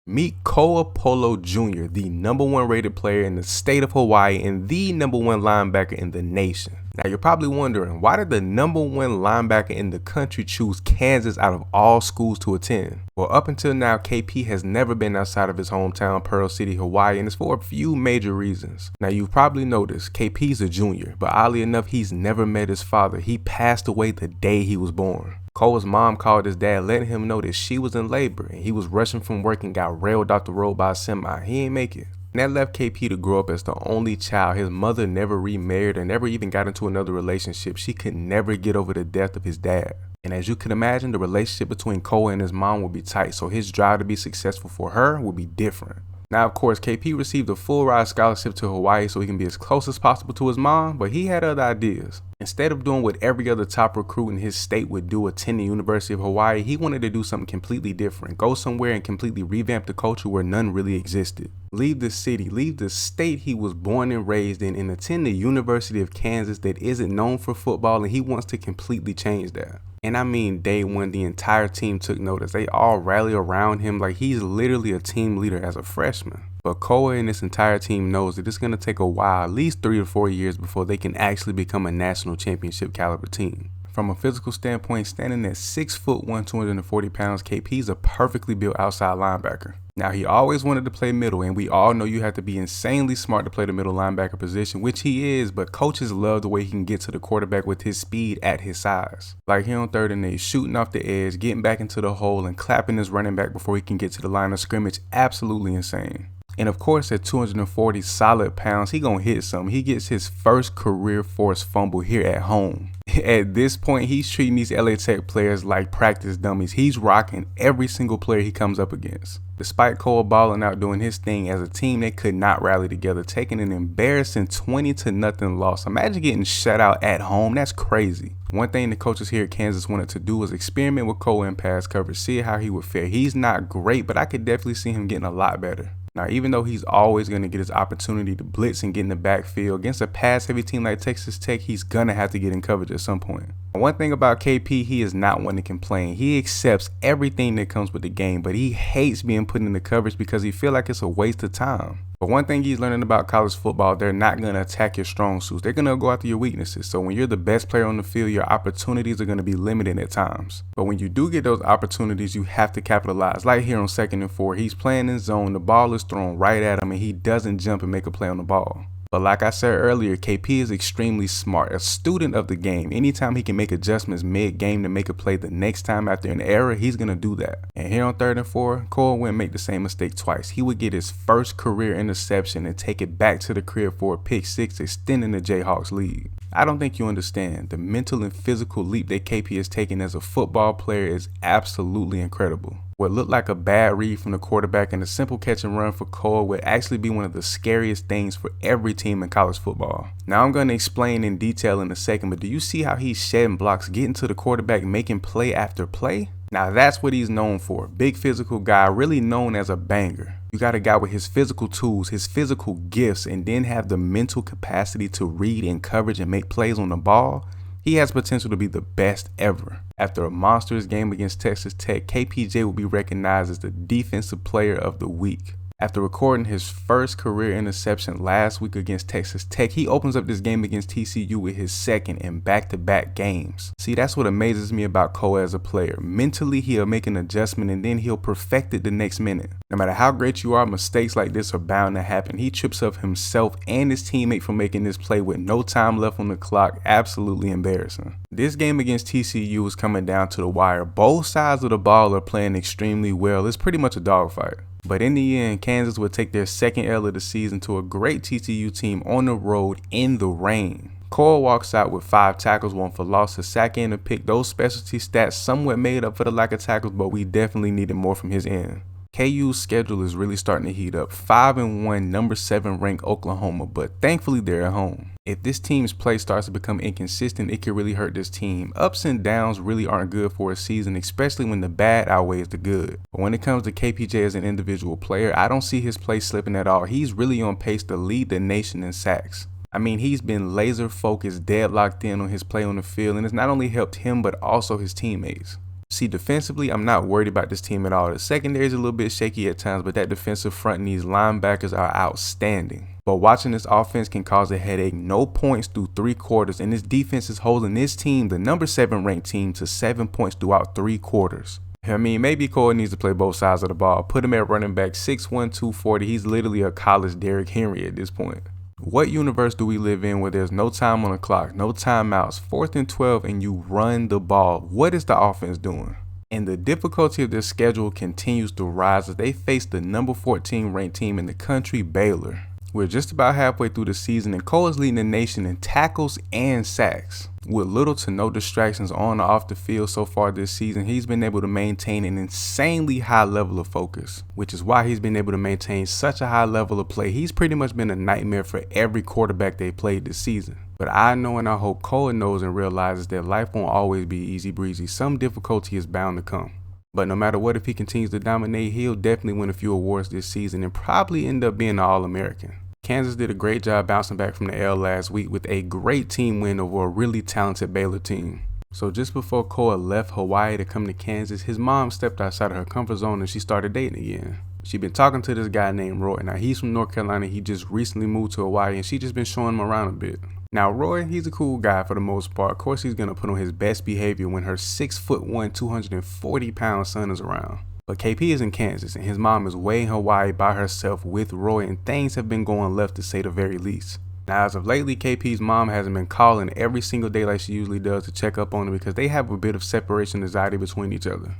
Meet Koa Polo Jr., the #1 rated player in the state of Hawaii and the #1 linebacker in the nation. Now you're probably wondering, why did the #1 linebacker in the country choose Kansas out of all schools to attend? Well, up until now, KP has never been outside of his hometown, Pearl City, Hawaii, and it's for a few major reasons. Now you've probably noticed, KP's a junior, but oddly enough, he's never met his father. He passed away the day he was born. Koa's mom called his dad, letting him know that she was in labor and he was rushing from work and got railed off the road by a semi. He ain't make it. And that left KP to grow up as the only child. His mother never remarried or never even got into another relationship. She could never get over the death of his dad. And as you can imagine, the relationship between Koa and his mom would be tight, so his drive to be successful for her would be different. Now, of course, KP received a full ride scholarship to Hawaii so he can be as close as possible to his mom, but he had other ideas. Instead of doing what every other top recruit in his state would do, attending the University of Hawaii, he wanted to do something completely different, go somewhere and completely revamp the culture where none really existed. Leave the city, leave the state he was born and raised in, and attend the University of Kansas that isn't known for football, and he wants to completely change that. And I mean, day one, the entire team took notice. They all rally around him like he's literally a team leader as a freshman. But Koa and this entire team knows that it's going to take a while, at least 3 to 4 years, before they can actually become a national championship caliber team. From a physical standpoint, standing at 6'1", 240 pounds, KP's a perfectly built outside linebacker. Now, he always wanted to play middle, and we all know you have to be insanely smart to play the middle linebacker position, which he is, but coaches love the way he can get to the quarterback with his speed at his size. Like here on 3rd and 8, shooting off the edge, getting back into the hole, and clapping his running back before he can get to the line of scrimmage, absolutely insane. And of course, at 240 solid pounds, he gonna hit something. He gets his first career forced fumble here at home. At this point, he's treating these LA Tech players like practice dummies. He's rocking every single player he comes up against. Despite Cole balling out doing his thing, as a team they could not rally together, taking an embarrassing 20-0 loss. Imagine getting shut out at home. That's crazy. One thing the coaches here at Kansas wanted to do was experiment with Cole in pass coverage, see how he would fare. He's not great, but I could definitely see him getting a lot better. Now, even though he's always going to get his opportunity to blitz and get in the backfield, against a pass-heavy team like Texas Tech, he's going to have to get in coverage at some point. One thing about KP, he is not one to complain. He accepts everything that comes with the game, but he hates being put in the coverage because he feels like it's a waste of time. But one thing he's learning about college football, they're not going to attack your strong suits. They're going to go after your weaknesses. So when you're the best player on the field, your opportunities are going to be limited at times. But when you do get those opportunities, you have to capitalize. Like here on 2nd and 4, he's playing in zone, the ball is thrown right at him, and he doesn't jump and make a play on the ball. But like I said earlier, KP is extremely smart, a student of the game. Anytime he can make adjustments mid-game to make a play the next time after an error, he's going to do that. And here on 3rd and 4, Cole wouldn't make the same mistake twice. He would get his first career interception and take it back to the crib for a pick six, extending the Jayhawks lead. I don't think you understand. The mental and physical leap that KP has taken as a football player is absolutely incredible. What looked like a bad read from the quarterback and a simple catch and run for Cole would actually be one of the scariest things for every team in college football. Now I'm going to explain in detail in a second, but do you see how he's shedding blocks, getting to the quarterback, making play after play? Now that's what he's known for. Big physical guy, really known as a banger. You got a guy with his physical tools, his physical gifts, and then have the mental capacity to read in coverage and make plays on the ball. He has potential to be the best ever. After a monstrous game against Texas Tech, KPJ will be recognized as the Defensive Player of the Week. After recording his first career interception last week against Texas Tech, he opens up this game against TCU with his second in back-to-back games. See, that's what amazes me about Cole as a player. Mentally, he'll make an adjustment and then he'll perfect it the next minute. No matter how great you are, mistakes like this are bound to happen. He trips up himself and his teammate for making this play with no time left on the clock. Absolutely embarrassing. This game against TCU is coming down to the wire. Both sides of the ball are playing extremely well. It's pretty much a dogfight. But in the end, Kansas would take their second L of the season to a great TCU team on the road in the rain. Cole walks out with 5 tackles, 1 for loss, a sack and a pick. Those specialty stats somewhat made up for the lack of tackles, but we definitely needed more from his end. KU's schedule is really starting to heat up. 5-1, number 7 ranked Oklahoma, but thankfully they're at home. If this team's play starts to become inconsistent, it could really hurt this team. Ups and downs really aren't good for a season, especially when the bad outweighs the good. But when it comes to KPJ as an individual player, I don't see his play slipping at all. He's really on pace to lead the nation in sacks. I mean, he's been laser focused, dead locked in on his play on the field, and it's not only helped him but also his teammates. See, defensively, I'm not worried about this team at all. The secondary is a little bit shaky at times, but that defensive front and these linebackers are outstanding. But watching this offense can cause a headache. No points through 3 quarters, and this defense is holding this team, the number 7 ranked team, to 7 points throughout 3 quarters. I mean, maybe Cole needs to play both sides of the ball. Put him at running back, 6'1", 240. He's literally a college Derrick Henry at this point. What universe do we live in where there's no time on the clock, no timeouts, 4th and 12, and you run the ball? What is the offense doing? And the difficulty of their schedule continues to rise as they face the number 14 ranked team in the country, Baylor. We're just about halfway through the season, and Cole is leading the nation in tackles and sacks. With little to no distractions on or off the field so far this season, he's been able to maintain an insanely high level of focus, which is why he's been able to maintain such a high level of play. He's pretty much been a nightmare for every quarterback they played this season. But I know and I hope Cole knows and realizes that life won't always be easy breezy. Some difficulty is bound to come. But no matter what, if he continues to dominate, he'll definitely win a few awards this season and probably end up being an All-American. Kansas did a great job bouncing back from the L last week with a great team win over a really talented Baylor team. So just before Cole left Hawaii to come to Kansas, his mom stepped outside of her comfort zone and she started dating again. She'd been talking to this guy named Roy. Now he's from North Carolina. He just recently moved to Hawaii and she just been showing him around a bit. Now Roy, he's a cool guy for the most part. Of course he's going to put on his best behavior when her 6'1", 240-pound son is around. But KP is in Kansas and his mom is way in Hawaii by herself with Roy, and things have been going left to say the very least. Now as of lately, KP's mom hasn't been calling every single day like she usually does to check up on him because they have a bit of separation anxiety between each other.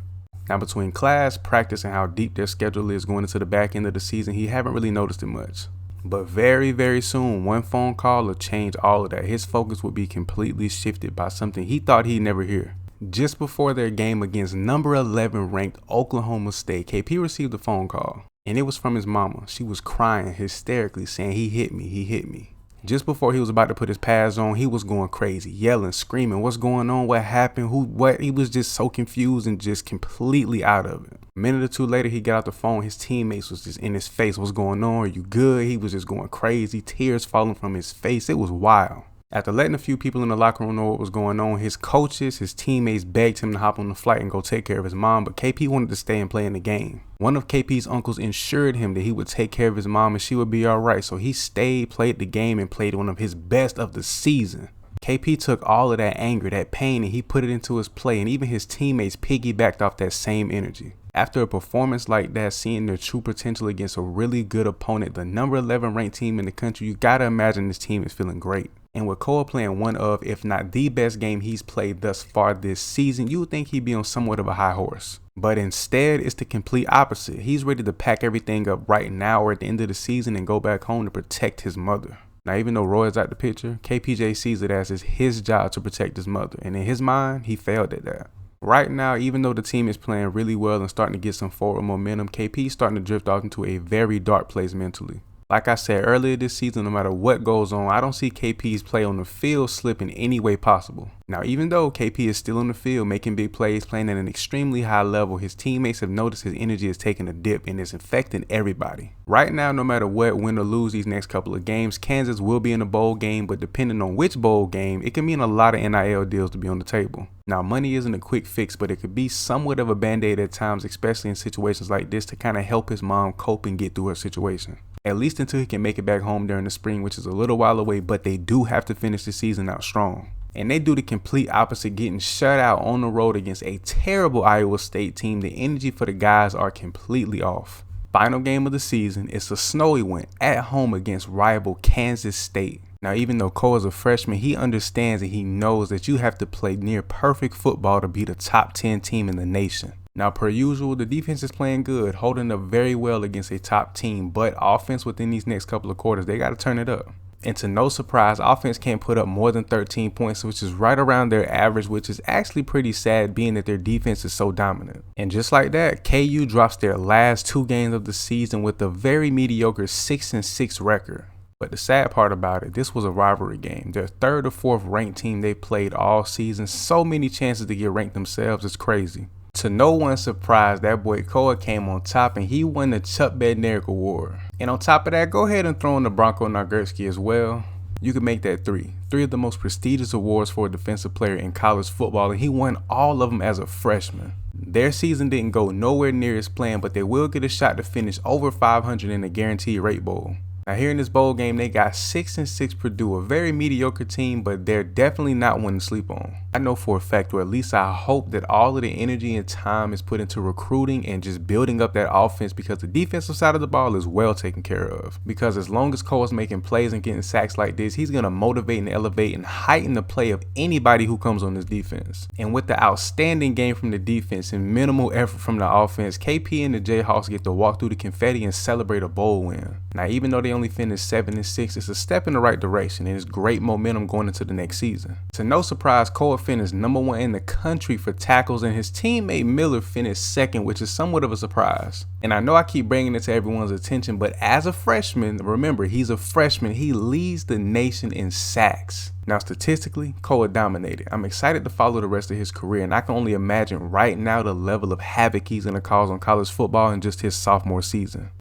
Now between class, practice, and how deep their schedule is going into the back end of the season, he haven't really noticed it much. But very, very soon, one phone call will change all of that. His focus will be completely shifted by something he thought he'd never hear. Just before their game against number 11 ranked Oklahoma State, KP received a phone call, and it was from his mama. She was crying hysterically, saying, he hit me. Just before he was about to put his pads on, he was going crazy, yelling, screaming, what's going on, what happened, what? He was just so confused and just completely out of it. A minute or two later, he got out the phone. His teammates was just in his face. What's going on? Are you good? He was just going crazy, tears falling from his face. It was wild. After letting a few people in the locker room know what was going on, his coaches, his teammates begged him to hop on the flight and go take care of his mom, but KP wanted to stay and play in the game. One of KP's uncles assured him that he would take care of his mom and she would be alright, so he stayed, played the game, and played one of his best of the season. KP took all of that anger, that pain, and he put it into his play, and even his teammates piggybacked off that same energy. After a performance like that, seeing their true potential against a really good opponent, the number 11 ranked team in the country, you gotta imagine this team is feeling great. And with Cole playing one of, if not the best game he's played thus far this season, you would think he'd be on somewhat of a high horse. But instead, it's the complete opposite. He's ready to pack everything up right now or at the end of the season and go back home to protect his mother. Now, even though Roy is out the picture, KPJ sees it as it's his job to protect his mother. And in his mind, he failed at that. Right now, even though the team is playing really well and starting to get some forward momentum, KP's starting to drift off into a very dark place mentally. Like I said earlier this season, no matter what goes on, I don't see KP's play on the field slip in any way possible. Now, even though KP is still on the field making big plays, playing at an extremely high level, his teammates have noticed his energy is taking a dip and it's infecting everybody. Right now, no matter what, win or lose these next couple of games, Kansas will be in a bowl game, but depending on which bowl game, it can mean a lot of NIL deals to be on the table. Now, money isn't a quick fix, but it could be somewhat of a band-aid at times, especially in situations like this, to kind of help his mom cope and get through her situation. At least until he can make it back home during the spring, which is a little while away, but they do have to finish the season out strong. And they do the complete opposite, getting shut out on the road against a terrible Iowa State team. The energy for the guys are completely off. Final game of the season, it's a snowy one at home against rival Kansas State. Now, even though Cole is a freshman, he understands and he knows that you have to play near perfect football to be the top 10 team in the nation. Now, per usual, the defense is playing good, holding up very well against a top team, but offense within these next couple of quarters, they got to turn it up. And to no surprise, offense can't put up more than 13 points, which is right around their average, which is actually pretty sad being that their defense is so dominant. And just like that, KU drops their last 2 games of the season with a very mediocre 6-6 record. But the sad part about it, this was a rivalry game. Their 3rd or 4th ranked team they played all season. So many chances to get ranked themselves, it's crazy. To no one's surprise, that boy Cole came on top and he won the Chuck Bednarik Award. And on top of that, go ahead and throw in the Bronco Nagurski as well. You can make that 3. 3 of the most prestigious awards for a defensive player in college football, and he won all of them as a freshman. Their season didn't go nowhere near as planned, but they will get a shot to finish over 500 in the Guaranteed Rate Bowl. Now here in this bowl game, they got 6-6 Purdue, a very mediocre team, but they're definitely not one to sleep on. I know for a fact, or at least I hope, that all of the energy and time is put into recruiting and just building up that offense, because the defensive side of the ball is well taken care of. Because as long as Cole's making plays and getting sacks like this, he's going to motivate and elevate and heighten the play of anybody who comes on this defense. And with the outstanding game from the defense and minimal effort from the offense, KP and the Jayhawks get to walk through the confetti and celebrate a bowl win. Now, even though they only finished 7-6, it's a step in the right direction and it's great momentum going into the next season. To no surprise, Cole finished #1 in the country for tackles, and his teammate Miller finished 2nd, which is somewhat of a surprise. And I know I keep bringing it to everyone's attention, but as a freshman, remember, he's a freshman, he leads the nation in sacks. Now, statistically, Cole dominated. I'm excited to follow the rest of his career, and I can only imagine right now the level of havoc he's going to cause on college football in just his sophomore season.